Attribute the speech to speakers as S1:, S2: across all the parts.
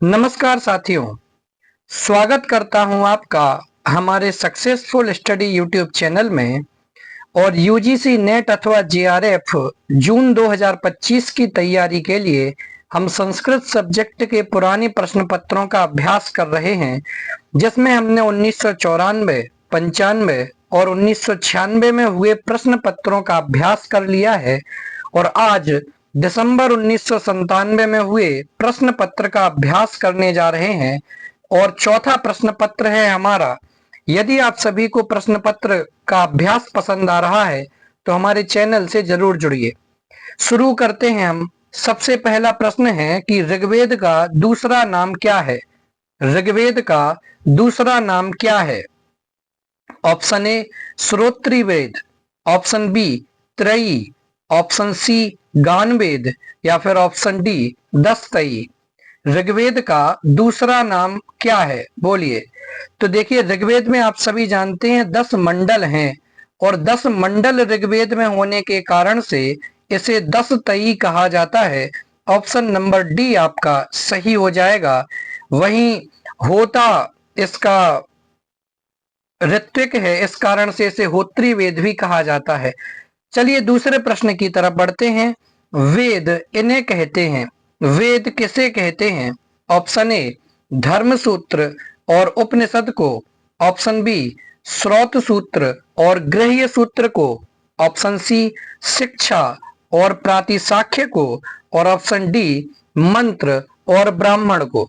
S1: नमस्कार साथियों, स्वागत करता हूं आपका हमारे सक्सेसफुल स्टडी यूट्यूब चैनल में। और यूजीसी नेट अथवा जेआरएफ जून 2025 की तैयारी के लिए हम संस्कृत सब्जेक्ट के पुराने प्रश्न पत्रों का अभ्यास कर रहे हैं, जिसमें हमने 1994, 95 और 1996 में हुए प्रश्न पत्रों का अभ्यास कर लिया है। और आज दिसंबर 1997 में हुए प्रश्न पत्र का अभ्यास करने जा रहे हैं और चौथा प्रश्न पत्र है हमारा। यदि आप सभी को प्रश्न पत्र का अभ्यास पसंद आ रहा है तो हमारे चैनल से जरूर जुड़िए। शुरू करते हैं हम। सबसे पहला प्रश्न है कि ऋग्वेद का दूसरा नाम क्या है? ऋग्वेद का दूसरा नाम क्या है? ऑप्शन ए श्रोत्री वेद, ऑप्शन बी त्रयी, ऑप्शन सी गानवेद या फिर ऑप्शन डी दस्तई। ऋग्वेद का दूसरा नाम क्या है? बोलिए। तो देखिए, ऋग्वेद में आप सभी जानते हैं 10 मंडल हैं और 10 मंडल ऋग्वेद में होने के कारण से इसे 10 तई कहा जाता है। ऑप्शन नंबर डी आपका सही हो जाएगा। वहीं होता इसका ऋत्विक है, इस कारण से इसे होत्री वेद भी कहा जाता है। चलिए दूसरे प्रश्न की तरफ बढ़ते हैं। वेद इन्हें कहते हैं, वेद किसे कहते हैं? ऑप्शन ए धर्म सूत्र और उपनिषद को, ऑप्शन बी श्रौत सूत्र और गृह्य सूत्र को, ऑप्शन सी शिक्षा और प्रातिशाख्य को, और ऑप्शन डी मंत्र और ब्राह्मण को।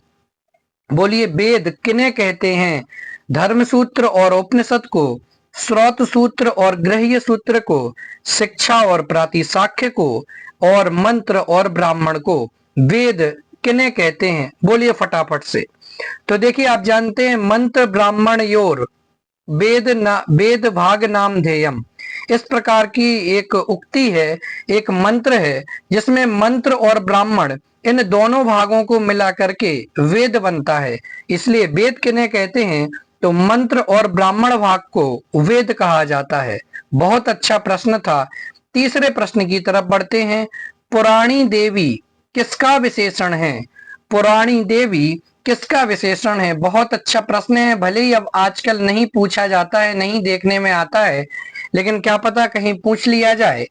S1: बोलिए, वेद किन्हें कहते हैं? धर्म सूत्र और उपनिषद को, श्रौत सूत्र और गृह्य सूत्र को, शिक्षा और प्रातिशाख्य को, और मंत्र और ब्राह्मण को। वेद किन्हें कहते हैं? बोलिए फटाफट से। तो देखिए, आप जानते हैं मंत्र ब्राह्मण योर वेद भाग नाम ध्येयम, इस प्रकार की एक उक्ति है, एक मंत्र है जिसमें मंत्र और ब्राह्मण इन दोनों भागों को मिला करके वेद बनता है। इसलिए वेद किन्हें कहते हैं? तो मंत्र और ब्राह्मण भाग को वेद कहा जाता है। बहुत अच्छा प्रश्न था। तीसरे प्रश्न की तरफ बढ़ते हैं। पुराणी देवी किसका विशेषण है? पुराणी देवी किसका विशेषण है? बहुत अच्छा प्रश्न है। भले ही अब आजकल नहीं पूछा जाता है, नहीं देखने में आता है, लेकिन क्या पता कहीं पूछ लिया जाए।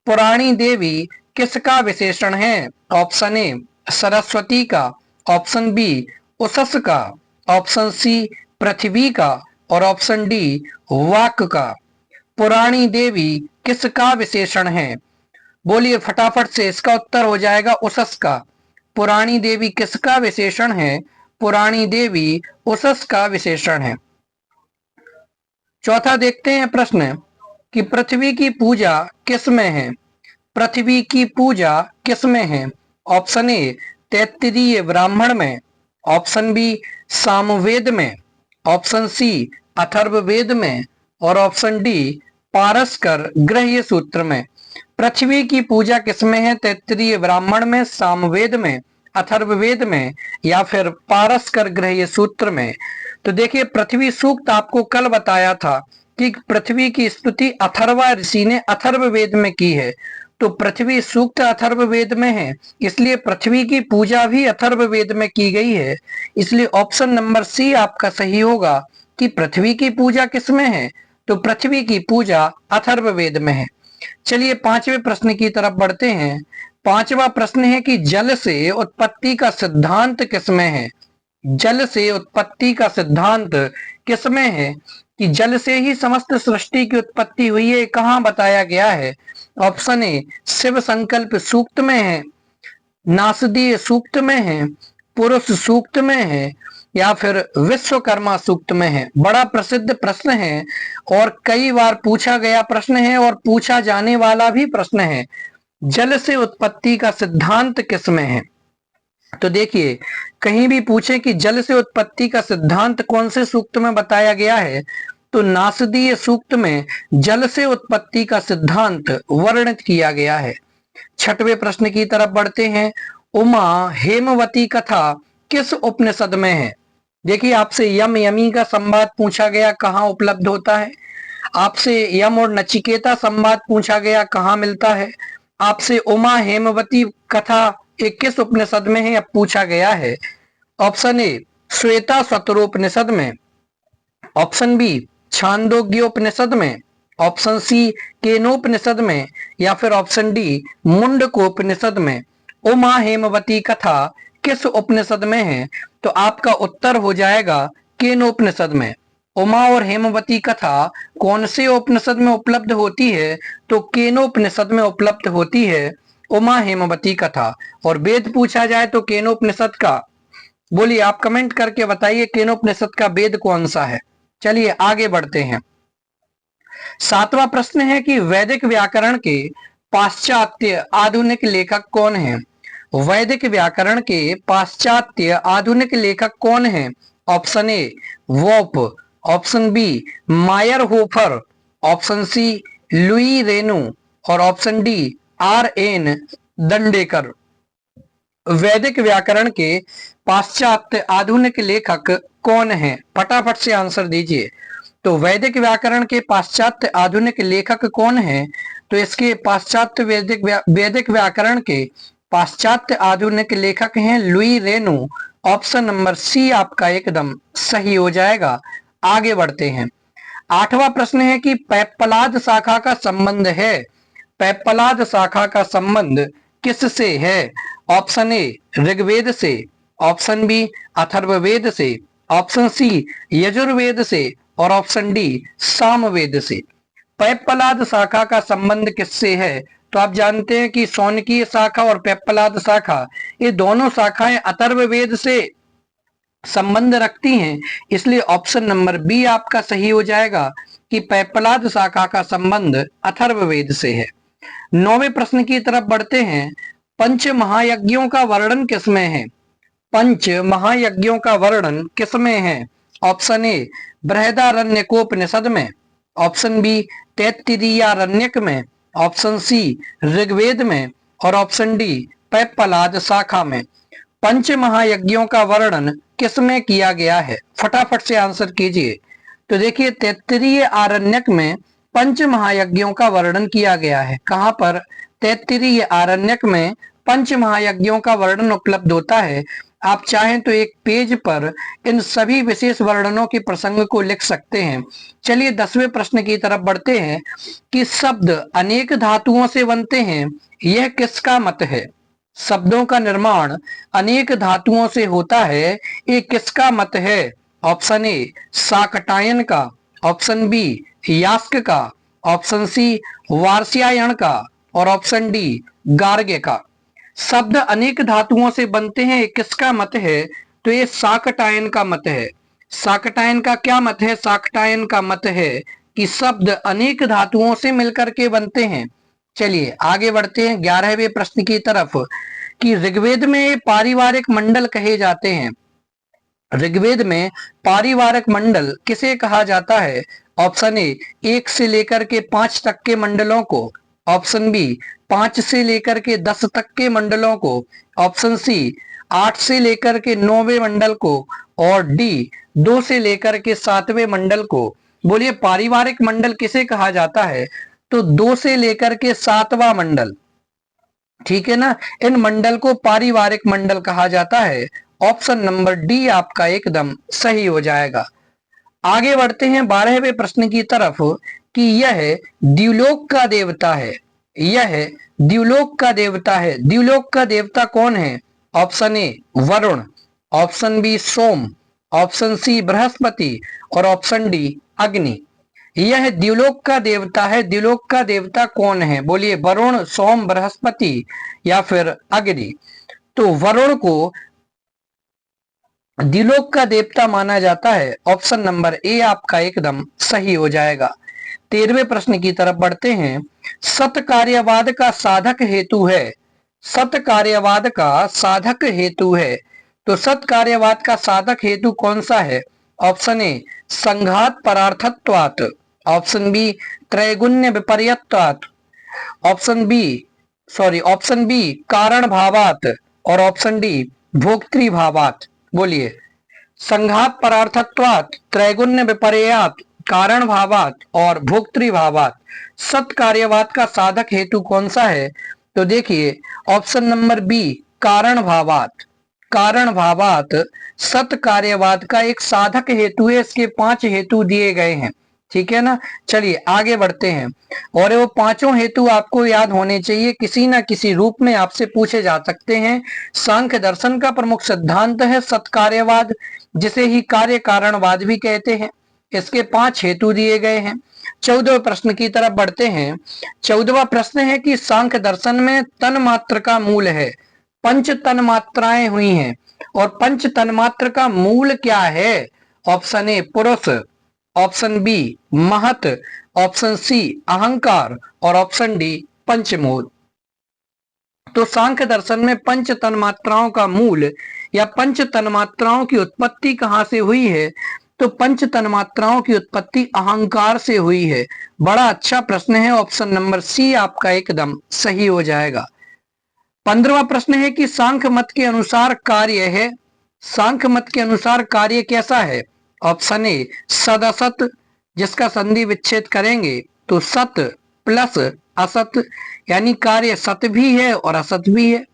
S1: पुराणी देवी किसका विशेषण है? ऑप्शन ए सरस्वती का, ऑप्शन बी उषस का, ऑप्शन सी पृथ्वी का, और ऑप्शन डी वाक का। पुराणी देवी किसका विशेषण है? बोलिए फटाफट से। इसका उत्तर हो जाएगा उषस का। पुराणी देवी किसका विशेषण है? पुराणी देवी उषस का विशेषण है। चौथा देखते हैं प्रश्न कि पृथ्वी की पूजा किस में है? पृथ्वी की पूजा किस में है? ऑप्शन ए तैत्तिरीय ब्राह्मण में, ऑप्शन बी सामवेद में, ऑप्शन सी अथर्ववेद में, और ऑप्शन डी पारस्कर गृह्य सूत्र में। पृथ्वी की पूजा किसमें है? तैत्तिरीय ब्राह्मण में, सामवेद में, अथर्ववेद में, या फिर पारस्कर गृह्य सूत्र में। तो देखिए, पृथ्वी सूक्त आपको कल बताया था कि पृथ्वी की स्तुति अथर्वा ऋषि ने अथर्ववेद में की है। तो पृथ्वी सूक्त अथर्ववेद में है, इसलिए पृथ्वी की पूजा भी अथर्ववेद में की गई है। इसलिए ऑप्शन नंबर सी आपका सही होगा कि पृथ्वी की पूजा किसमें है? तो पृथ्वी की पूजा अथर्ववेद में है। चलिए पांचवें प्रश्न की तरफ बढ़ते हैं। पांचवा प्रश्न है कि जल से उत्पत्ति का सिद्धांत किसमें है? जल से उत्पत्ति का सिद्धांत किसमें है? कि जल से ही समस्त सृष्टि की उत्पत्ति हुई है, कहाँ बताया गया है? ऑप्शन ए शिव संकल्प सूक्त में है, नासदीय सूक्त में है, पुरुष सूक्त में है, या फिर विश्वकर्मा सूक्त में है। बड़ा प्रसिद्ध प्रश्न है और कई बार पूछा गया प्रश्न है और पूछा जाने वाला भी प्रश्न है। जल से उत्पत्ति का सिद्धांत किसमें है? तो देखिए, कहीं भी पूछे कि जल से उत्पत्ति का सिद्धांत कौन से सूक्त में बताया गया है, तो नासदीय सूक्त में जल से उत्पत्ति का सिद्धांत वर्णित किया गया है। छठवें प्रश्न की तरफ बढ़ते हैं। उमा हेमवती कथा किस उपनिषद में है? देखिए, आपसे यम यमी का संवाद पूछा गया, कहाँ उपलब्ध होता है? आपसे यम और नचिकेता संवाद पूछा गया, कहाँ मिलता है? आपसे उमा हेमवती कथा 21 उपनिषद में है अब पूछा गया है। ऑप्शन ए श्वेता शतरोपनिषद में, ऑप्शन बी छांदोग्योपनिषद में, ऑप्शन सी केनोपनिषद में, या फिर ऑप्शन डी मुंडकोपनिषद में। उमा हेमवती कथा किस उपनिषद में है? तो आपका उत्तर हो जाएगा केनोपनिषद में। उमा और हेमवती कथा कौन से उपनिषद में उपलब्ध होती है? तो केनोपनिषद में उपलब्ध होती है उमा हेमवती कथा। और वेद पूछा जाए तो केनोपनिषद का, बोलिए आप कमेंट करके बताइए केनोपनिषद का वेद कौन सा है। चलिए आगे बढ़ते हैं। 7वां प्रश्न है कि वैदिक व्याकरण के पाश्चात्य आधुनिक लेखक कौन हैं? वैदिक व्याकरण के पाश्चात्य आधुनिक लेखक कौन हैं? Option A वोप, option B Mayar होफर, option C Louis Renu और ऑप्शन डी आर एन दंडेकर। वैदिक व्याकरण के पाश्चात्य आधुनिक लेखक कौन हैं? फटाफट से आंसर दीजिए। तो वैदिक व्याकरण के पाश्चात्य आधुनिक लेखक कौन हैं? तो इसके पाश्चात्य वैदिक व्याकरण के पाश्चात्य आधुनिक लेखक हैं Louis Renou. Option number C आपका एकदम सही हो जाएगा। आगे बढ़ते हैं। 8वां प्रश्न है कि पैप्पलाद शाखा का संबंध है, पैप्पलाद शाखा का संबंध किससे है? ऑप्शन ए ऋग्वेद से, ऑप्शन बी अथर्ववेद से, ऑप्शन सी यजुर्वेद से और ऑप्शन डी सामवेद से। पैप्पलाद शाखा का संबंध किससे है? तो आप जानते हैं कि शौनकीय शाखा और पैप्पलाद शाखा ये दोनों शाखाएं अथर्ववेद से संबंध रखती हैं, इसलिए ऑप्शन नंबर बी आपका सही हो जाएगा कि पैप्पलाद शाखा का संबंध अथर्ववेद से है। 9वें प्रश्न की तरफ बढ़ते हैं। पंच महायज्ञों का वर्णन किसमें है? पंच महायज्ञों का वर्णन किसमें है? ऑप्शन ए बृहदारण्यकोपनिषद में, ऑप्शन बी तैत्तिरीयारण्यक में, ऑप्शन सी ऋग्वेद में और ऑप्शन डी पैप्पलाद शाखा में। पंच महायज्ञों का वर्णन किसमें किया गया है? फटाफट से आंसर कीजिए। तो देखिए तैत्तिरीय आरण्यक में पंच महायज्ञों का वर्णन किया गया है। कहां पर? तैत्तिरीय आरण्यक में पंच महायज्ञों का वर्णन उपलब्ध होता है। आप चाहें तो एक पेज पर इन सभी विशेष वर्णनों के प्रसंग को लिख सकते हैं। चलिए 10वें प्रश्न की तरफ बढ़ते हैं कि शब्द अनेक धातुओं से बनते हैं, यह किसका मत है? शब्दों का निर्माण अनेक धातुओं से होता है, ये किसका मत है? ऑप्शन ए शाकटायन का, ऑप्शन बी यास्क का, ऑप्शन सी वार्ष्यायन का और ऑप्शन डी गार्ग्य का। शब्द अनेक धातुओं से बनते हैं, किसका मत है? तो ये शाकटायन का मत है। शाकटायन का क्या मत है? शाकटायन का मत है कि शब्द अनेक धातुओं से मिलकर के बनते हैं। चलिए आगे बढ़ते हैं 11वें प्रश्न की तरफ कि ऋग्वेद में पारिवारिक मंडल कहे जाते हैं। ऋग्वेद में पारिवारिक मंडल किसे कहा जाता है? ऑप्शन ए 1 से लेकर के 5 तक के मंडलों को, ऑप्शन बी 5 से लेकर के 10 तक के मंडलों को, ऑप्शन सी 8 से लेकर के 9वें मंडल को और डी 2 से लेकर के 7वें मंडल को। बोलिए पारिवारिक मंडल किसे कहा जाता है? तो 2 से लेकर के 7वां मंडल, ठीक है ना, इन मंडल को पारिवारिक मंडल कहा जाता है। ऑप्शन नंबर डी आपका एकदम सही हो जाएगा। आगे बढ़ते हैं 12वें प्रश्न की तरफ कि यह द्युलोक का देवता है, यह द्युलोक का देवता है। द्युलोक का देवता कौन है? Option A Varun, option B Som, option C Brihaspati और ऑप्शन डी अग्नि। यह द्युलोक का देवता है। द्युलोक का देवता कौन है? बोलिए वरुण, सोम, बृहस्पति या फिर अग्नि। तो वरुण को द्युलोक का देवता माना जाता है। ऑप्शन नंबर ए आपका एकदम सही हो जाएगा। 13वें प्रश्न की तरफ बढ़ते हैं। सत्कार्यवाद का साधक हेतु है, सत्कार्यवाद का साधक हेतु है। तो सत्कार्यवाद का साधक हेतु कौन सा है? ऑप्शन ए संघात परार्थत्वात्, ऑप्शन बी त्रैगुण्य विपर्यत्वात्, ऑप्शन बी कारण भावात और ऑप्शन डी भोक्तृभावात। बोलिए संघात परार्थत्वात्, त्रैगुण्य विपर्यात, कारण भावात और भोक्तृभावात सत्कार्यवाद का साधक हेतु कौन सा है? तो देखिए ऑप्शन नंबर बी कारण भावात, कारण भावात सत कार्यवाद का एक साधक हेतु है। इसके 5 हेतु दिए गए हैं, ठीक है ना। चलिए आगे बढ़ते हैं, और वो पांचों हेतु आपको याद होने चाहिए, किसी ना किसी रूप में आपसे पूछे जा सकते हैं। सांख्य दर्शन का प्रमुख सिद्धांत है सत्कार्यवाद, जिसे ही कार्य कारणवाद भी कहते हैं। इसके 5 हेतु दिए गए हैं। 14वें प्रश्न की तरफ बढ़ते हैं। 14वां प्रश्न है कि सांख्य दर्शन में तन मात्र का मूल है। पंच तन मात्राएं हुई हैं, और पंच तन मात्र का मूल क्या है? ऑप्शन ए पुरुष, ऑप्शन बी महत, ऑप्शन सी अहंकार, और ऑप्शन डी पंचमूल। तो सांख्य दर्शन में पंच तन्मात्राओं का मूल या पंच तन्मात्राओं की उत्पत्ति कहां से हुई है? तो पंच तन्मात्राओं की उत्पत्ति अहंकार से हुई है। बड़ा अच्छा प्रश्न है, ऑप्शन नंबर सी आपका एकदम सही हो जाएगा। 15वां प्रश्न है कि सांख्य मत के अनुसार कार्य है। सांख्य मत के अनुसार कार्य कैसा है? ऑप्शन ए सदसत, जिसका संधि विच्छेद करेंगे तो सत प्लस असत, यानी कार्य सत भी है और असत भी है।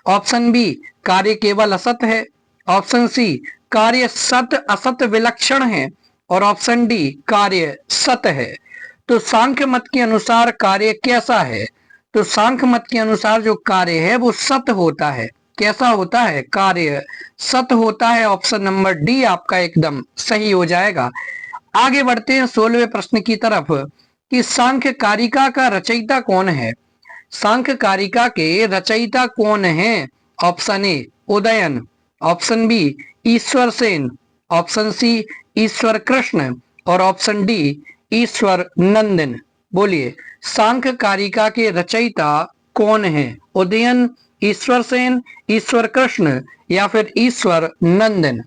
S1: ऑप्शन बी कार्य केवल असत है। ऑप्शन सी कार्य सत असत विलक्षण है, और ऑप्शन डी कार्य सत है। तो सांख्य मत के अनुसार कार्य कैसा है? तो सांख्य मत के अनुसार जो कार्य है वो सत होता है। कैसा होता है? कार्य सत होता है। ऑप्शन नंबर डी आपका एकदम सही हो जाएगा। आगे बढ़ते हैं 16वें प्रश्न की तरफ कि सांख्य कारिका का रचयिता कौन है? सांख्य कारिका के रचयिता कौन है? Option A Udayan, option B Ishwar Sen, option C Ishwar Krishna, और ऑप्शन डी ईश्वर नंदन। बोलिए सांख्य कारिका के रचयिता कौन है? उदयन, ईश्वर सेन, ईश्वर कृष्ण, या फिर ईश्वर नंदन।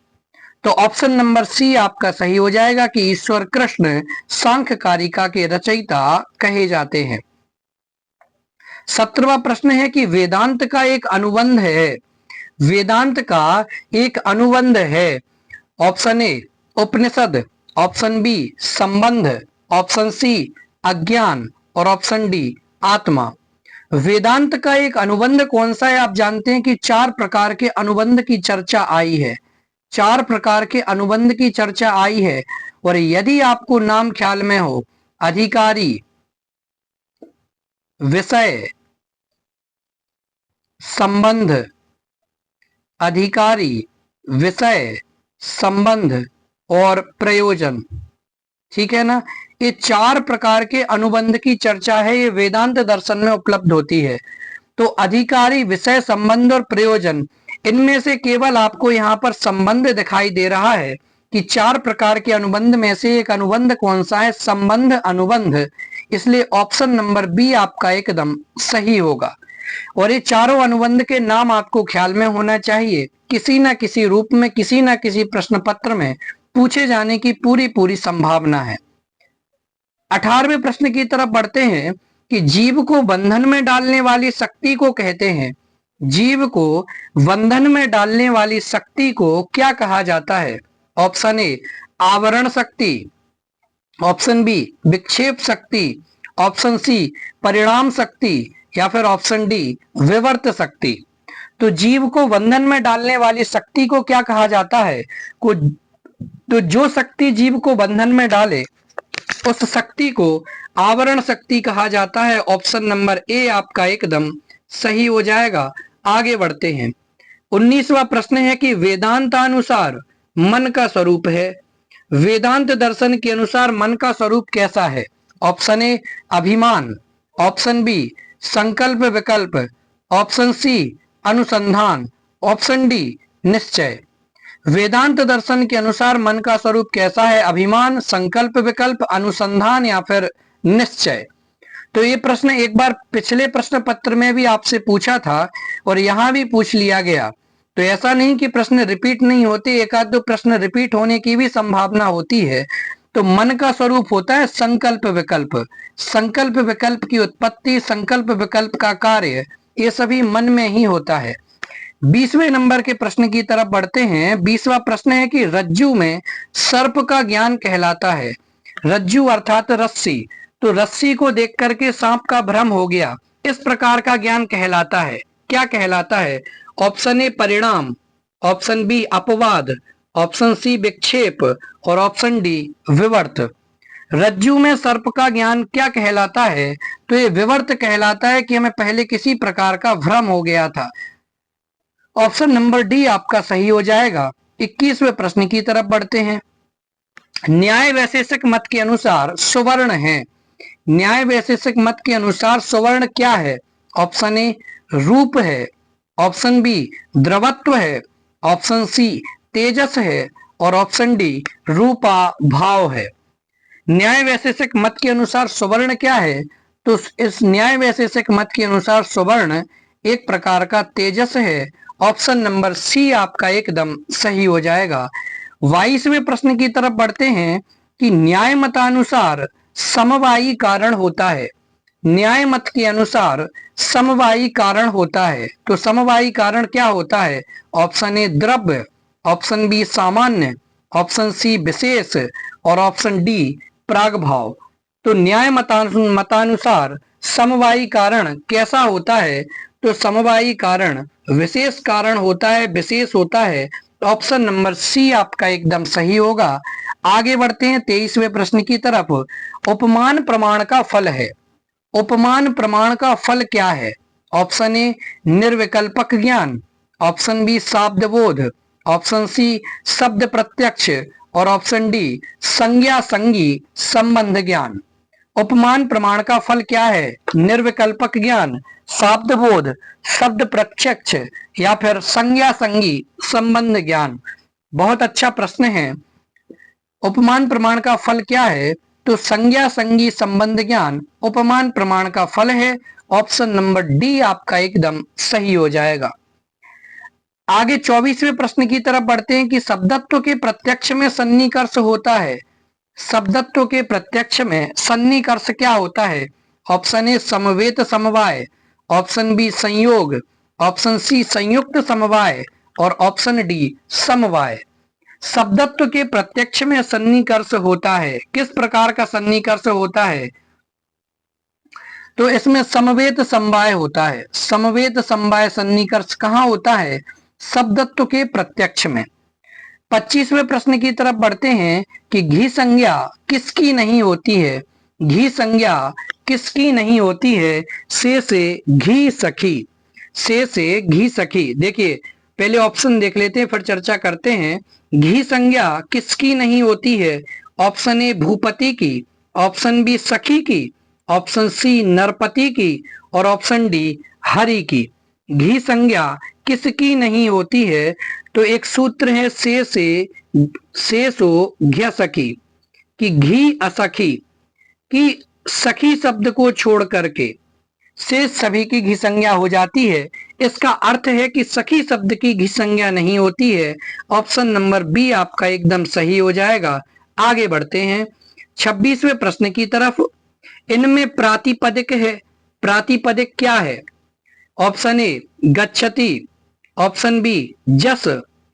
S1: तो ऑप्शन नंबर सी आपका सही हो जाएगा कि ईश्वर कृष्ण सांख्य कारिका के रचयिता कहे जाते हैं। 17वां प्रश्न है कि वेदांत का एक अनुबंध है। वेदांत का एक अनुबंध है। ऑप्शन ए उपनिषद, ऑप्शन बी संबंध, ऑप्शन सी अज्ञान, और ऑप्शन डी आत्मा। वेदांत का एक अनुबंध कौन सा है? आप जानते हैं कि 4 प्रकार के अनुबंध की चर्चा आई है। 4 प्रकार के अनुबंध की चर्चा आई है, और यदि आपको नाम ख्याल में हो, अधिकारी, विषय, संबंध, अधिकारी, विषय, संबंध और प्रयोजन, ठीक है ना। ये 4 प्रकार के अनुबंध की चर्चा है, ये वेदांत दर्शन में उपलब्ध होती है। तो अधिकारी, विषय, संबंध और प्रयोजन, इनमें से केवल आपको यहाँ पर संबंध दिखाई दे रहा है कि 4 प्रकार के अनुबंध में से एक अनुबंध कौन सा है? संबंध अनुबंध। इसलिए ऑप्शन नंबर बी आपका एकदम सही होगा। और ये चारों अनुबंध के नाम आपको ख्याल में होना चाहिए, किसी ना किसी रूप में, किसी ना किसी प्रश्न पत्र में पूछे जाने की पूरी संभावना है। 18वें प्रश्न की तरफ बढ़ते हैं कि जीव को बंधन में डालने वाली शक्ति को कहते हैं। जीव को बंधन में डालने वाली शक्ति को क्या कहा जाता है? ऑप्शन ए आवरण शक्ति, ऑप्शन बी विक्षेप शक्ति, ऑप्शन सी परिणाम शक्ति, या फिर ऑप्शन डी विवर्त शक्ति। तो जीव को बंधन में डालने वाली शक्ति को क्या कहा जाता है? तो जो शक्ति जीव को बंधन में डाले उस शक्ति को आवरण शक्ति कहा जाता है। ऑप्शन नंबर ए आपका एकदम सही हो जाएगा। आगे बढ़ते हैं। 19वां प्रश्न है कि वेदांतानुसार मन का स्वरूप है। वेदांत दर्शन के अनुसार मन का स्वरूप कैसा है? ऑप्शन ए अभिमान, ऑप्शन बी संकल्प विकल्प, ऑप्शन सी अनुसंधान, ऑप्शन डी निश्चय। वेदांत दर्शन के अनुसार मन का स्वरूप कैसा है? अभिमान, संकल्प विकल्प, अनुसंधान, या फिर निश्चय। तो ये प्रश्न एक बार पिछले प्रश्न पत्र में भी आपसे पूछा था और यहां भी पूछ लिया गया। तो ऐसा नहीं कि प्रश्न रिपीट नहीं होते, एक आध दो प्रश्न रिपीट होने की भी संभावना होती है। तो मन का स्वरूप होता है संकल्प विकल्प। संकल्प विकल्प की उत्पत्ति, संकल्प विकल्प का कार्य, ये सभी मन में ही होता है। 20वें नंबर के प्रश्न की तरफ बढ़ते हैं। 20वां प्रश्न है कि रज्जू में सर्प का ज्ञान कहलाता है। रज्जू अर्थात रस्सी, तो रस्सी को देख करके सांप का भ्रम हो गया, इस प्रकार का ज्ञान कहलाता है। क्या कहलाता है? ऑप्शन ए परिणाम, ऑप्शन बी अपवाद, ऑप्शन सी विक्षेप और ऑप्शन डी विवर्त। रज्जु में सर्प का ज्ञान क्या कहलाता है? तो ये विवर्त कहलाता है कि हमें पहले किसी प्रकार का भ्रम हो गया था। ऑप्शन नंबर डी आपका सही हो जाएगा। 21वें प्रश्न की तरफ बढ़ते हैं। न्याय वैशेषिक मत के अनुसार सुवर्ण है। न्याय वैशेषिक मत के अनुसार सुवर्ण क्या है? ऑप्शन ए रूप है, ऑप्शन बी द्रवत्व है, ऑप्शन सी तेजस है और ऑप्शन डी रूपा भाव है। न्याय वैशेषिक मत के अनुसार सुवर्ण क्या है? तो इस न्याय वैशेषिक मत के अनुसार सुवर्ण एक प्रकार का तेजस है। ऑप्शन नंबर सी आपका एकदम सही हो जाएगा। 22वें प्रश्न की तरफ बढ़ते हैं कि न्याय मतानुसार समवायी कारण होता है। न्याय मत के अनुसार समवायी कारण होता है, तो समवायी कारण क्या होता है? ऑप्शन ए द्रव्य, ऑप्शन बी सामान्य, ऑप्शन सी विशेष और ऑप्शन डी प्रागभाव। तो न्याय मतानुसार समवायी कारण कैसा होता है? तो समवायी कारण विशेष कारण होता है, विशेष होता है। ऑप्शन नंबर सी आपका एकदम सही होगा। आगे बढ़ते हैं 23वें प्रश्न की तरफ। उपमान प्रमाण का फल है। उपमान प्रमाण का फल क्या है? ऑप्शन ए निर्विकल्पक ज्ञान, ऑप्शन बी शाब्द बोध, ऑप्शन सी शब्द प्रत्यक्ष और ऑप्शन डी संज्ञा संगी संबंध ज्ञान। उपमान प्रमाण का फल क्या है? निर्विकल्पक ज्ञान, शाब्द बोध, शब्द प्रत्यक्ष या फिर संज्ञा संगी संबंध ज्ञान। बहुत अच्छा प्रश्न है। उपमान प्रमाण का फल क्या है? तो संज्ञा संगी संबंध ज्ञान उपमान प्रमाण का फल है। ऑप्शन नंबर डी आपका एकदम सही हो जाएगा। आगे 24वें प्रश्न की तरफ बढ़ते हैं कि शब्दत्व के प्रत्यक्ष में सन्निकर्ष होता है। शब्दत्व के प्रत्यक्ष में सन्निकर्ष क्या होता है? ऑप्शन ए समवेत समवाय, ऑप्शन बी संयोग, ऑप्शन सी संयुक्त समवाय और ऑप्शन डी समवाय। शब्दत्व के प्रत्यक्ष में सन्निकर्ष होता है। किस प्रकार का सन्निकर्ष होता है? तो इसमें समवेत समवाय होता है। समवेत समवाय सन्निकर्ष कहाँ होता है? शब्दत्व के प्रत्यक्ष में। 25वें प्रश्न की तरफ बढ़ते हैं कि घी संज्ञा किसकी नहीं होती है? घी संज्ञा किसकी नहीं होती है? से घी सखी, से घी सखी। देखिए पहले ऑप्शन देख लेते हैं फिर चर्चा करते हैं। घी संज्ञा किसकी नहीं होती है? ऑप्शन ए भूपति की, ऑप्शन बी सखी की, ऑप्शन सी नरपति की और ऑप्शन डी हरि की। घी संज्ञा किसकी नहीं होती है? तो एक सूत्र है से सो घ्य सखी, कि घी असखी, कि सखी शब्द को छोड़ करके से सभी की घी संज्ञा हो जाती है। इसका अर्थ है कि सखी शब्द की घी संज्ञा नहीं होती है। ऑप्शन नंबर बी आपका एकदम सही हो जाएगा। आगे बढ़ते हैं 26वें प्रश्न की तरफ। इनमें प्रातिपदिक है। प्रातिपदिक क्या है? ऑप्शन ए गच्छति, ऑप्शन बी जस,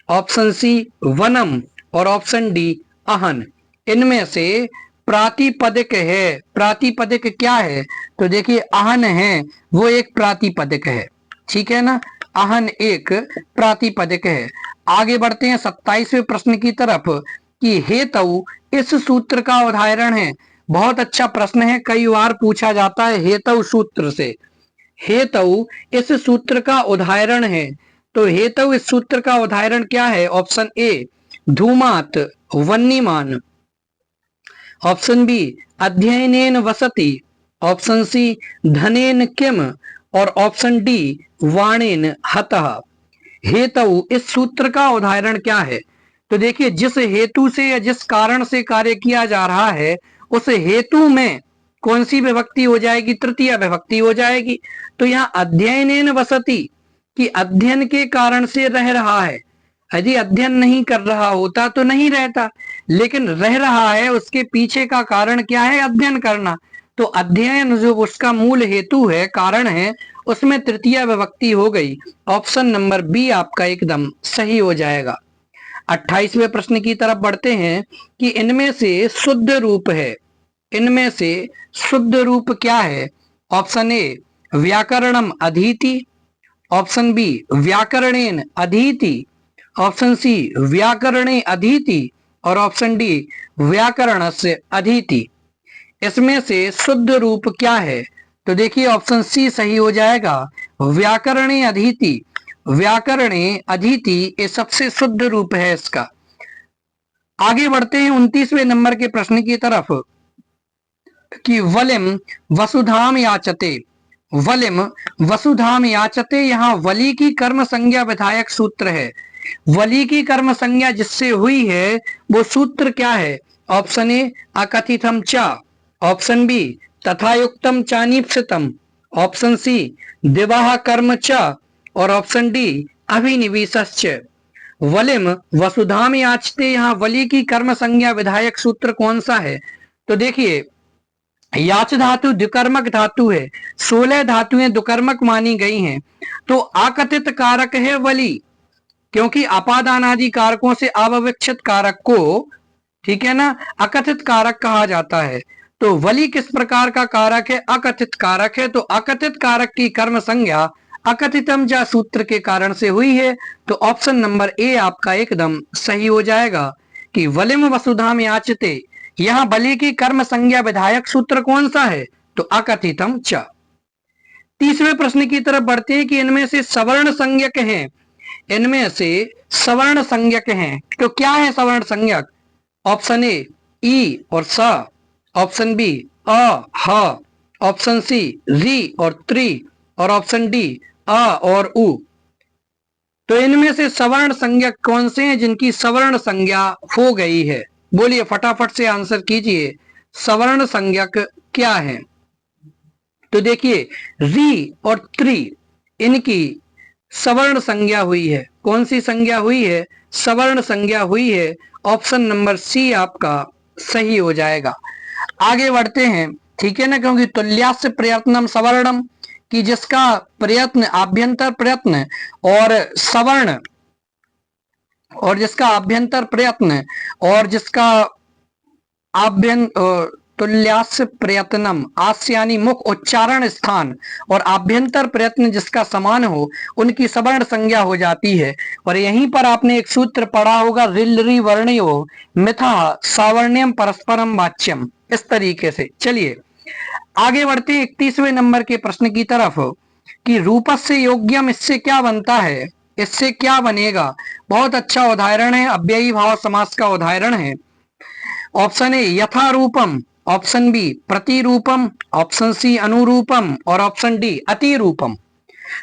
S1: ऑप्शन सी वनम और ऑप्शन डी अहन। इनमें से प्रातिपदिक है। प्रातिपदिक क्या है? तो देखिए अहन है वो एक प्रातिपदिक है, ठीक है ना। अहन एक प्रातिपदिक है। आगे बढ़ते हैं 27वें प्रश्न की तरफ कि हेतु इस सूत्र का उदाहरण है। बहुत अच्छा प्रश्न है, कई बार पूछा जाता है हेतु सूत्र से। हेतु इस सूत्र का उदाहरण है। तो हेतु इस सूत्र का उदाहरण क्या है? ऑप्शन ए धूमात वन्यमान, ऑप्शन बी अध्ययनेन वसति, ऑप्शन सी धनेन किम और ऑप्शन डी वाणेन हतः। हेतु इस सूत्र का उदाहरण क्या है? तो देखिए जिस हेतु से या जिस कारण से कार्य किया जा रहा है उस हेतु में कौन सी विभक्ति हो जाएगी? तृतीय विभक्ति हो जाएगी। तो यहाँ अध्ययनेन वसति कि अध्ययन के कारण से रह रहा है। यदि अध्ययन नहीं कर रहा होता तो नहीं रहता, लेकिन रह रहा है, उसके पीछे का कारण क्या है? अध्ययन करना। तो अध्ययन जो उसका मूल हेतु है, कारण है, उसमें तृतीय विभक्ति हो गई। ऑप्शन नंबर बी आपका एकदम सही हो जाएगा। 28वें प्रश्न की तरफ बढ़ते हैं कि इनमें से शुद्ध रूप है। इनमें से शुद्ध रूप क्या है? ऑप्शन ए व्याकरणम अधीति, ऑप्शन बी व्याकरणेन अधीति, ऑप्शन सी व्याकरणे अधीति और ऑप्शन डी व्याकरणस्य अधीति। इसमें से शुद्ध रूप क्या है? तो देखिए ऑप्शन सी सही हो जाएगा, व्याकरणे अधीति। व्याकरणे अधीति ये सबसे शुद्ध रूप है इसका। आगे बढ़ते हैं 29वें नंबर के प्रश्न की तरफ कि वलिम वसुधाम याचते। वलिम वसुधाम याचते, यहाँ वली की कर्म संज्ञा विधायक सूत्र है। वली की कर्म संज्ञा जिससे हुई है वो सूत्र क्या है? ऑप्शन ए अकथितम च, ऑप्शन बी तथायुक्तम चानीप्सितम, ऑप्शन सी दिवाह कर्म च और ऑप्शन डी अभिनिवेशश्च। वलिम वसुधाम याचते, यहाँ वली की कर्म संज्ञा विधायक सूत्र कौन सा है? तो देखिए याच धातु द्विकर्मक धातु है, 16 धातुएं द्विकर्मक मानी गई हैं, तो आकथित कारक है वली, क्योंकि अपादान आदि कारकों से अविवक्षित कारक को, ठीक है ना, अकथित कारक कहा जाता है। तो वली किस प्रकार का कारक है? अकथित कारक है। तो अकथित कारक की कर्म संज्ञा अकथितम जा सूत्र के कारण से हुई है। तो ऑप्शन नंबर ए आपका एकदम सही हो जाएगा कि वलिम वसुधाम याचते, यहाँ बलि की कर्म संज्ञा विधायक सूत्र कौन सा है? तो अकथितम च। 30वें प्रश्न की तरफ बढ़ते हैं कि इनमें से सवर्ण संज्ञक हैं, इनमें से सवर्ण संज्ञक हैं, तो क्या है सवर्ण संज्ञक? ऑप्शन ए ई और स, ऑप्शन बी अ ह, ऑप्शन सी री और त्री और ऑप्शन डी अ और उ। तो इनमें से सवर्ण संज्ञक कौन से हैं जिनकी सवर्ण संज्ञा हो गई है? बोलिए फटाफट से आंसर कीजिए, सवर्ण संज्ञक क्या है? तो देखिए री और त्री इनकी सवर्ण संज्ञा हुई है। कौन सी संज्ञा हुई है? सवर्ण संज्ञा हुई है। ऑप्शन नंबर सी आपका सही हो जाएगा। आगे बढ़ते हैं, ठीक है ना, क्योंकि तुल्यास्य प्रयत्नम सवर्णम, कि जिसका प्रयत्न आभ्यंतर प्रयत्न और सवर्ण, और जिसका आभ्यंतर प्रयत्न और जिसका तुल्यास्य प्रयत्नम, आस्य यानी मुख उच्चारण स्थान और आभ्यंतर प्रयत्न जिसका समान हो, उनकी सवर्ण संज्ञा हो जाती है। और यहीं पर आपने एक सूत्र पढ़ा होगा, रिल्लरी वर्णयो मिथा सावर्ण्यम परस्परम वाच्यम, इस तरीके से। चलिए आगे बढ़ते 31वें नंबर के प्रश्न की तरफ कि रूपस्य योग्यम, इससे क्या बनता है? इससे क्या बनेगा? बहुत अच्छा उदाहरण है, अव्ययी भाव समास का उदाहरण है। ऑप्शन ए यथारूपम, ऑप्शन बी प्रतिरूपम, ऑप्शन सी अनुरूपम और ऑप्शन डी अतिरूपम।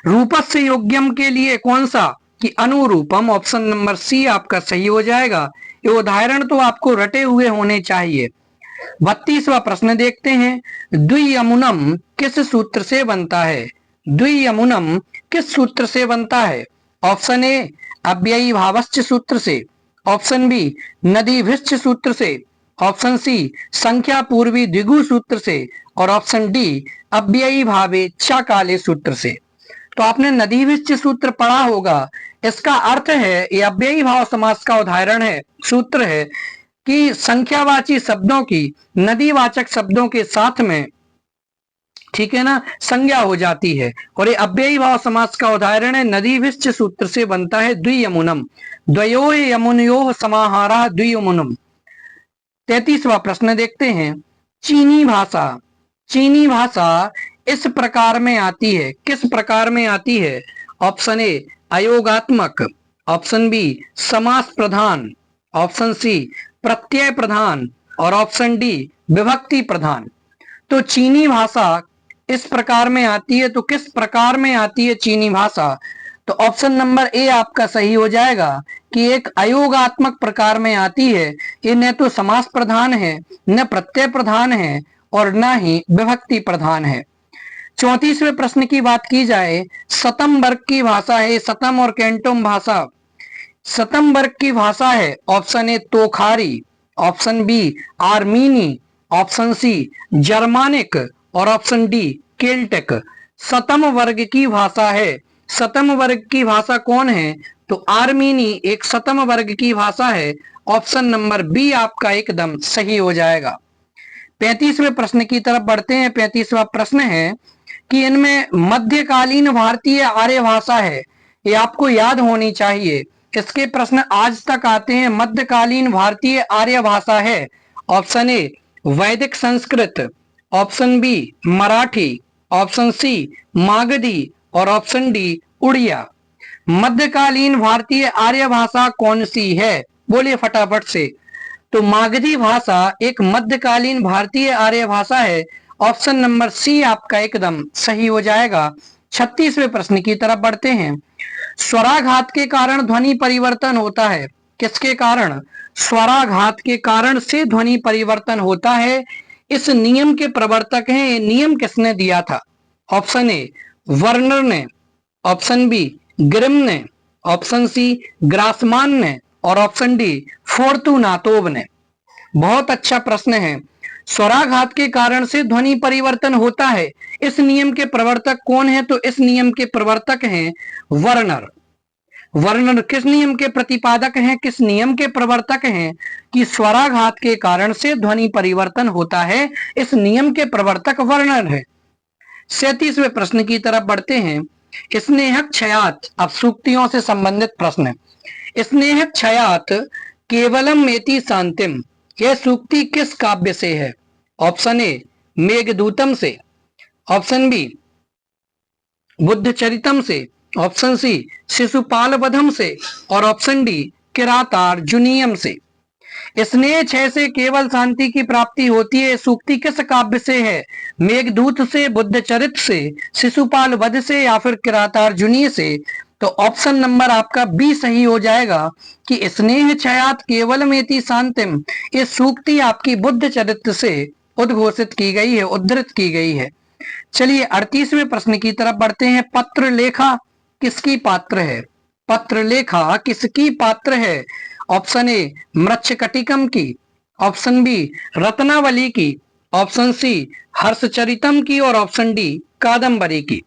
S1: रूपस्य योग्यम के लिए कौन सा? कि अनुरूपम। ऑप्शन नंबर सी आपका सही हो जाएगा। ये उदाहरण तो आपको रटे हुए होने चाहिए। 32वां प्रश्न देखते हैं, द्वियमुनम किस सूत्र से बनता है? द्वियमुनम किस सूत्र से बनता है? ऑप्शन ए अव्ययी भावश्च सूत्र से, ऑप्शन बी नदीभिश्च सूत्र से, ऑप्शन सी संख्या पूर्वी द्विगु सूत्र से और ऑप्शन डी अव्ययी भावे च काले सूत्र से। तो आपने नदीभिश्च सूत्र पढ़ा होगा। इसका अर्थ है, ये अव्ययी भाव समास का उदाहरण है, सूत्र है कि संख्यावाची शब्दों की नदीवाचक शब्दों के साथ में, ठीक है ना, संज्ञा हो जाती है। और ये अव्ययी भाव समास का उदाहरण है, नदीभिश्च सूत्र से बनता है द्वियमुनम। द्वयो यमुनयो समाहारः द्वियमुनम। 33वां प्रश्न देखते हैं, चीनी भाषा, चीनी भाषा इस प्रकार में आती है, किस प्रकार में आती है? ऑप्शन ए अयोगात्मक, ऑप्शन बी समास प्रधान, ऑप्शन सी प्रत्यय प्रधान और ऑप्शन डी विभक्ति प्रधान। तो चीनी भाषा इस प्रकार में आती है, तो किस प्रकार में आती है चीनी भाषा? तो ऑप्शन नंबर ए आपका सही हो जाएगा कि एक अयोगात्मक प्रकार में आती है। ये न तो समास प्रधान है, न प्रत्यय प्रधान है और न ही विभक्ति प्रधान है। 34वें प्रश्न की बात की जाए, सतम वर्ग की भाषा है, सतम और कैंटोम भाषा। सतम वर्ग की भाषा है, ऑप्शन ए तोखारी, ऑप्शन बी आर्मीनी, ऑप्शन सी जर्मानिक और ऑप्शन डी केल्टिक। सतम वर्ग की भाषा है। सतम वर्ग की भाषा कौन है? तो आर्मीनी एक सतम वर्ग की भाषा है। ऑप्शन नंबर बी आपका एकदम सही हो जाएगा। 35वें प्रश्न की तरफ बढ़ते हैं। 35वां प्रश्न है कि इनमें मध्यकालीन भारतीय आर्य भाषा है, ये आपको याद होनी चाहिए। इसके प्रश्न आज तक आते हैं। मध्यकालीन भारतीय आर्य भाषा है। ऑप्शन ए वैदिक Sanskrit, option B Marathi, option C Magadhi और ऑप्शन डी उड़िया। मध्यकालीन भारतीय आर्य भाषा कौन सी है? बोलिए फटाफट से। तो मागधी भाषा एक मध्यकालीन भारतीय आर्य भाषा है। ऑप्शन नंबर सी आपका एकदम सही हो जाएगा। 36वें प्रश्न की तरफ बढ़ते हैं। स्वराघात के कारण ध्वनि परिवर्तन होता है। किसके कारण? स्वराघात के कारण से ध्वनि परिवर्तन होता है। इस नियम के प्रवर्तक हैं। ये नियम किसने दिया था? ऑप्शन ए वर्नर ने, ऑप्शन बी ग्रिम ने, ऑप्शन सी ग्रासमान ने और ऑप्शन डी फोर्तुनातोव ने। बहुत अच्छा प्रश्न है। स्वराघात के कारण से ध्वनि परिवर्तन होता है, इस नियम के प्रवर्तक कौन है? तो इस नियम के प्रवर्तक हैं वर्नर। वर्नर किस नियम के प्रतिपादक हैं, किस नियम के प्रवर्तक हैं कि स्वराघात के कारण से ध्वनि परिवर्तन होता है? इस नियम के प्रवर्तक वर्नर है। 37वें प्रश्न की तरफ बढ़ते हैं। स्नेहक क्षयात, अब सूक्तियों से संबंधित प्रश्न है। स्नेहक क्षयात केवलम मेति शांतिम, यह सूक्ति किस काव्य से है? ऑप्शन ए मेघदूतम से, ऑप्शन बी बुद्धचरितम से, ऑप्शन सी शिशुपाल वधम से और ऑप्शन डी किरातार्जुनीयम से। स्नेह क्षय से केवल शांति की प्राप्ति होती है, सूक्ति किस काव्य से है? मेघदूत से, बुद्धचरित से, शिशुपाल वध से या फिर किरातार्जुनीय से? तो ऑप्शन नंबर आपका बी सही हो जाएगा कि स्नेह क्षयात केवलमेति शांतिम, ये सूक्ति आपकी बुद्धचरित से उद्घोषित की गई है, उद्धृत की गई है। चलिए 38वें प्रश्न की तरफ बढ़ते हैं। पत्र लेखा किसकी पात्र है? पत्र लेखा किसकी पात्र है? ऑप्शन ए मृच्छकटिकम की, ऑप्शन बी रत्नावली की, ऑप्शन सी हर्षचरितम की और ऑप्शन डी कादम्बरी की।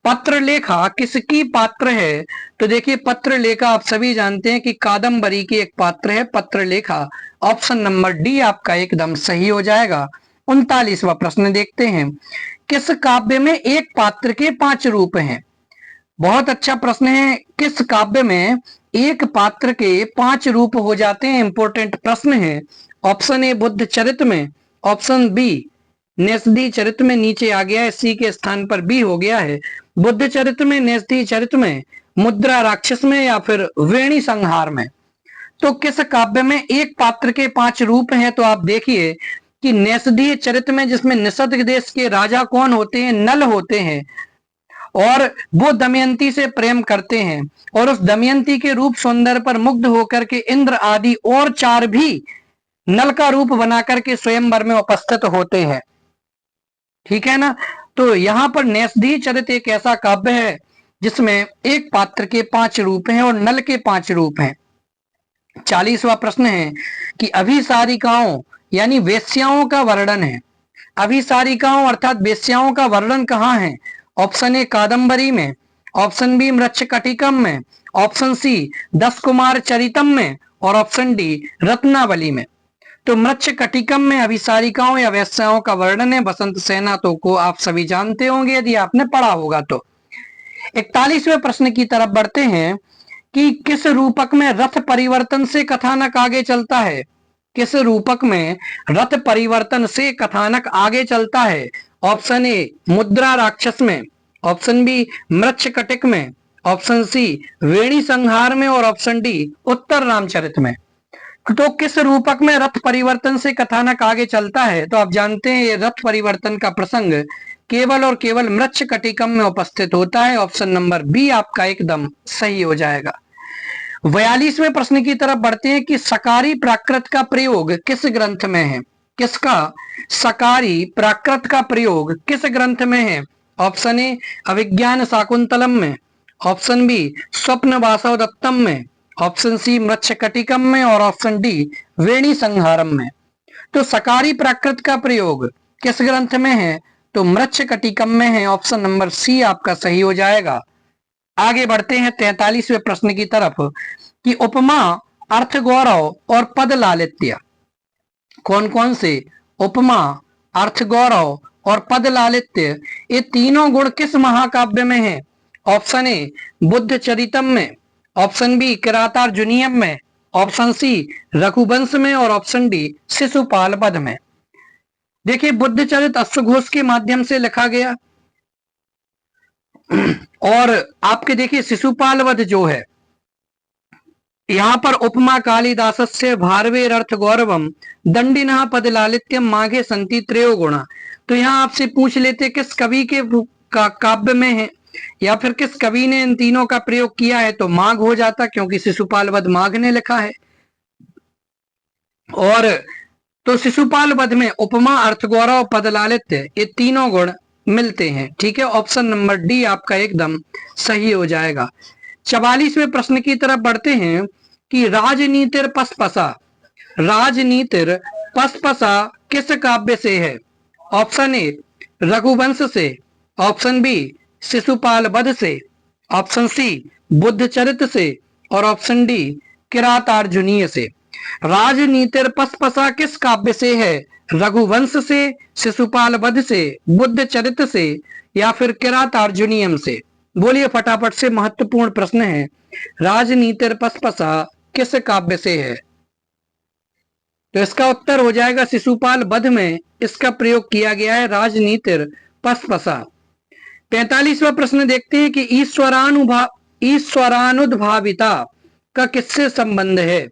S1: पत्र लेखा किसकी पात्र है? तो देखिए पत्र लेखा आप सभी जानते हैं कि कादम्बरी की एक पात्र है पत्र लेखा। ऑप्शन नंबर डी आपका एकदम सही हो जाएगा। 39वां प्रश्न देखते हैं। किस काव्य में एक पात्र के 5 रूप हैं? बहुत अच्छा प्रश्न है। किस काव्य में एक पात्र के 5 रूप हो जाते हैं? इंपॉर्टेंट प्रश्न है। ऑप्शन ए बुद्ध चरित में, ऑप्शन बी नेस्दी चरित में, नीचे आ गया है सी के स्थान पर बी हो गया है। बुद्ध चरित में, नेस्दी चरित में, मुद्रा राक्षस में या फिर वेणी संहार में। तो किस काव्य में एक पात्र के 5 रूप हैं? तो आप देखिए कि नेस्दी चरित में, जिसमें निषद देश के राजा कौन होते हैं? नल होते हैं और वो दमयंती से प्रेम करते हैं और उस दमयंती के रूप सौंदर्य पर मुग्ध होकर के इंद्र आदि और 4 भी नल का रूप बना करके स्वयंवर में उपस्थित होते हैं। ठीक है ना? तो यहाँ पर नेस्दी चरित एक ऐसा काव्य है जिसमें एक पात्र के 5 रूप हैं और नल के 5 रूप हैं। 40वां प्रश्न है कि अभिसारिकाओं यानी वेश्याओं का वर्णन है। अभिसारिकाओं अर्थात वेश्याओं का वर्णन कहाँ है? ऑप्शन ए कादम्बरी में, ऑप्शन बी मृच्छकटिकम में, ऑप्शन सी 10 कुमार चरितम में और ऑप्शन डी रत्नावली में। तो मृच्छकटिकम में अभिसारिकाओं या वेश्याओं का वर्णन है। बसंत सेना तो को आप सभी जानते होंगे यदि आपने पढ़ा होगा तो। 41वें प्रश्न की तरफ बढ़ते हैं कि किस रूपक में रथ परिवर्तन से कथानक आगे चलता है? किस रूपक में रथ परिवर्तन से कथानक आगे चलता है? ऑप्शन ए मुद्रा राक्षस में, ऑप्शन बी मृच्छकटिक में, ऑप्शन सी वेणी संहार में और ऑप्शन डी उत्तर रामचरित में। तो किस रूपक में रथ परिवर्तन से कथानक आगे चलता है? तो आप जानते हैं ये रथ परिवर्तन का प्रसंग केवल और केवल मृच्छकटिकम में उपस्थित होता है। ऑप्शन नंबर बी आपका एकदम सही हो जाएगा। 42वें प्रश्न की तरफ बढ़ते हैं कि सकारी प्राकृत का प्रयोग किस ग्रंथ में है? किसका? सकारी प्राकृत का प्रयोग किस ग्रंथ में है? ऑप्शन ए अभिज्ञान शाकुंतलम में, ऑप्शन बी स्वप्न वासवदत्तम में, ऑप्शन सी मृच्छकटिकम में और ऑप्शन डी वेणी संहारम में। तो सकारी प्राकृत का प्रयोग किस ग्रंथ में है? तो मृच्छकटिकम में है। ऑप्शन नंबर सी आपका सही हो जाएगा। आगे बढ़ते हैं 43वें प्रश्न की तरफ कि उपमा, अर्थ गौरव और पद लालित्य कौन कौन से? उपमा, अर्थ गौरव और पद लालित्य ये तीनों गुण किस महाकाव्य में है? ऑप्शन ए बुद्ध चरितम में, ऑप्शन बी किरातार्जुनीयम में, ऑप्शन सी रघुवंश में और ऑप्शन डी शिशुपाल वध में। देखिए बुद्धचरित अश्वघोष के माध्यम से लिखा गया और आपके देखिए शिशुपाल वध जो है यहाँ पर उपमा कालिदासस्य भारवेरर्थ गौरवम दंडिनः पद लालित्यम माघे संति त्रयो गुणा। तो यहाँ आपसे पूछ लेते किस कवि के काव्य में है या फिर किस कवि ने इन तीनों का प्रयोग किया है, तो माघ हो जाता क्योंकि शिशुपाल वध माघ ने लिखा है। और तो शिशुपाल वध में उपमा अर्थ गौरव पद लालित्य ये तीनों गुण मिलते हैं। ठीक है, ऑप्शन नंबर डी आपका एकदम सही हो जाएगा। 44वें प्रश्न की तरफ बढ़ते हैं कि राजनीतिर पसपसा, राजनीतिर पसपसा किस काव्य से है? ऑप्शन ए रघुवंश से, ऑप्शन बी शिशुपाल वध से, ऑप्शन सी बुद्धचरित से और ऑप्शन डी किरातार्जुनीय से। राजनीतिर पसपसा किस काव्य से है? रघुवंश से, शिशुपाल वध से, बुद्धचरित से या फिर किरातार्जुनीयम से? बोलिए फटाफट से, महत्वपूर्ण प्रश्न है। राजनीतिर पसपसा किस काव्य से है? तो इसका उत्तर हो जाएगा शिशुपाल वध में इसका प्रयोग किया गया है, राजनीतिर पसपसा। 45वां प्रश्न देखते हैं कि ईश्वरानुद्भाविता का किससे संबंध है?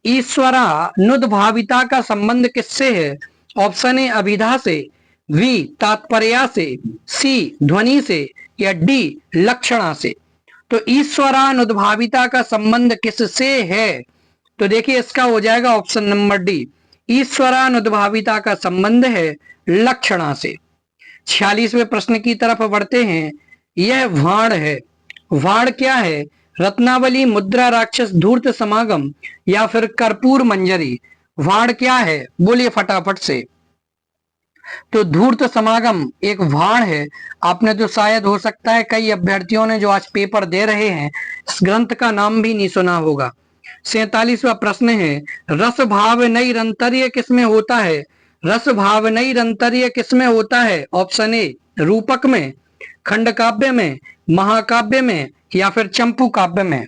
S1: ईश्वरानुद्भाविता का संबंध किससे है? ऑप्शन ए अभिधा से, वी तात्पर्या से, सी ध्वनि से या डी लक्षणा से। तो ईश्वरानुद्भाविता का संबंध किससे है? तो देखिए इसका हो जाएगा ऑप्शन नंबर डी, ईश्वरानुद्भाविता का संबंध है लक्षणा से। 46वें प्रश्न की तरफ बढ़ते हैं। यह वाण है, वाण क्या है? रत्नावली, मुद्रा राक्षस, धूर्त समागम या फिर कर्पूर मंजरी? वाण क्या है? बोलिए फटाफट से। तो धूर्त समागम एक वाण है। आपने तो शायद हो सकता है कई अभ्यर्थियों ने जो आज पेपर दे रहे हैं इस ग्रंथ का नाम भी नहीं सुना होगा। 47वां प्रश्न है रस भाव नैरंतर्य किसमें होता है? रस भाव नैरंतर्य किसमें होता है? ऑप्शन ए रूपक में, खंड काव्य में, महाकाव्य में या फिर चंपू काव्य में?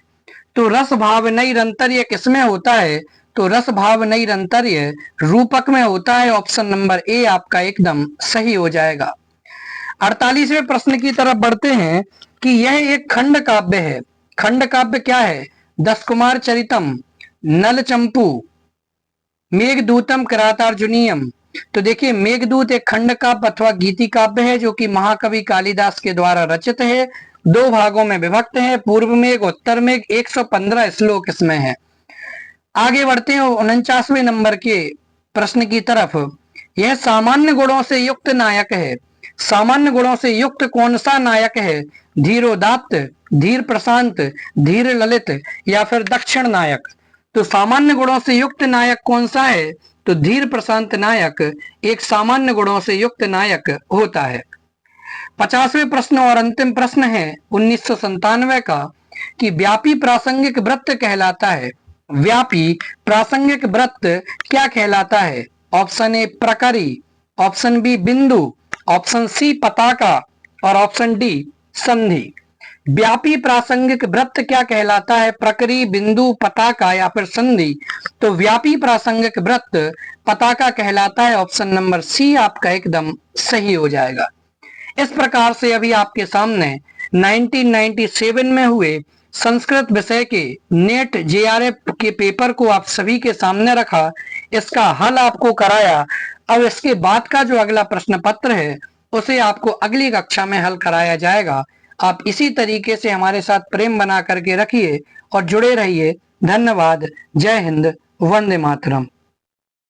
S1: तो रस भाव नैरंतर्य किसमें होता है? तो रस भाव नैरंतर्य रूपक में होता है। ऑप्शन नंबर ए आपका एकदम सही हो जाएगा। 48वें प्रश्न की तरफ बढ़ते हैं कि यह एक खंड काव्य है। खंड काव्य क्या है? दस कुमार चरितम, नल चंपू, मेघदूतम, किरातार्जुनीयम। तो देखिए मेघदूत एक खंड काव्य अथवा गीति काव्य है जो कि महाकवि कालिदास के द्वारा रचित है, 2 भागों में विभक्त है, पूर्व मेघ उत्तर मेघ, 115 श्लोक इसमें है। आगे बढ़ते हैं 49वें नंबर के प्रश्न की तरफ। यह सामान्य गुणों से युक्त नायक है। सामान्य गुणों से युक्त कौन सा नायक है? धीरोदात्त, धीर प्रशांत, धीर ललित या फिर दक्षिण नायक? तो सामान्य गुणों से युक्त नायक कौन सा है? तो धीर प्रशांत नायक एक सामान्य गुणों से युक्त नायक होता है। 50वें प्रश्न और अंतिम प्रश्न है 1997 का कि व्यापी प्रासंगिक वृत्त कहलाता है। व्यापी प्रासंगिक वृत्त क्या कहलाता है? ऑप्शन ए प्रकरी, ऑप्शन बी बिंदु, ऑप्शन सी पताका और ऑप्शन डी संधि। व्यापी प्रासंगिक वृत्त क्या कहलाता है? प्रकरी, बिंदु, पताका या फिर संधि? तो व्यापी प्रासंगिक वृत्त पताका कहलाता है। ऑप्शन नंबर सी आपका एकदम सही हो जाएगा। इस प्रकार से अभी आपके सामने 1997 में हुए संस्कृत विषय के नेट जेआरएफ के पेपर को आप सभी के सामने रखा, इसका हल आपको कराया। अब इसके बाद का जो अगला प्रश्न पत्र है उसे आपको अगली कक्षा में हल कराया जाएगा। आप इसी तरीके से हमारे साथ प्रेम बना करके रखिए और जुड़े रहिए। धन्यवाद। जय हिंद, वंदे मातरम।